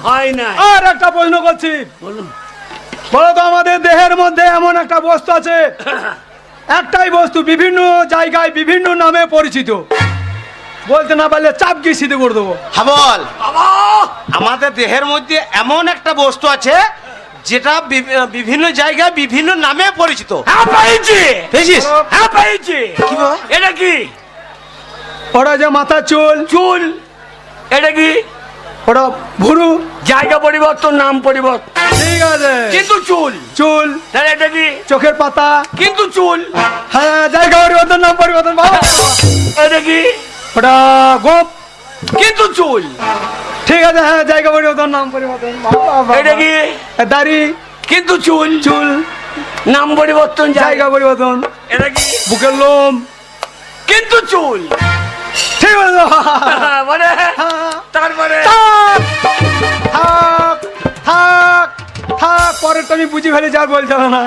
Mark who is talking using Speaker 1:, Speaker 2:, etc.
Speaker 1: হয় না।
Speaker 2: আর একটা প্রশ্ন করছি,
Speaker 1: বলুন।
Speaker 2: বলো তো আমাদের দেহের মধ্যে এমন একটা বস্তু আছে, একটাই বস্তু বিভিন্ন জায়গায় বিভিন্ন নামে পরিচিত, বলতে না পারলে চাপ কি সিধে করে দেবো।
Speaker 3: হাবল,
Speaker 1: বাবা,
Speaker 3: আমাদের দেহের মধ্যে এমন একটা বস্তু আছে যেটা বিভিন্ন জায়গায় বিভিন্ন নামে পরিচিত।
Speaker 1: হ্যাঁ পেয়েছি,
Speaker 3: পেয়েছিস?
Speaker 1: হ্যাঁ পেয়েছি।
Speaker 3: কি বাবা?
Speaker 1: এটা কি?
Speaker 2: ওটা যে মাথার চুল,
Speaker 1: চুল। এটা কি?
Speaker 2: ওটা ভুরু।
Speaker 1: জায়গা পরিবর্তন, নাম পরিবর্তন,
Speaker 2: ঠিক আছে,
Speaker 1: কিন্তু চুল।
Speaker 2: চুল।
Speaker 1: তাহলে এটা কি?
Speaker 2: চোখের পাতা।
Speaker 1: কিন্তু চুল।
Speaker 2: হ্যাঁ, জায়গা পরিবর্তন, নাম পরিবর্তন। বাবা,
Speaker 1: এটা কি?
Speaker 2: ওটা গোপ।
Speaker 1: কিন্তু চুল।
Speaker 2: ঠিক আছে, হ্যাঁ, জায়গা পরিবর্তন, নাম পরিবর্তন। বাবা, বাবা।
Speaker 1: এটা কি?
Speaker 2: দাড়ি।
Speaker 1: কিন্তু চুল।
Speaker 2: চুল।
Speaker 1: নাম পরিবর্তন,
Speaker 2: জায়গা পরিবর্তন।
Speaker 1: এটা কি?
Speaker 2: বুকের লোম।
Speaker 1: কিন্তু চুল।
Speaker 2: ঠিক আছে,
Speaker 1: মানে
Speaker 2: হ্যাঁ।
Speaker 1: তারপরে
Speaker 2: থাক থাক থাক থাক, পরেরটা আমি বুঝি ফেলেছি, আর বলতে হবে না।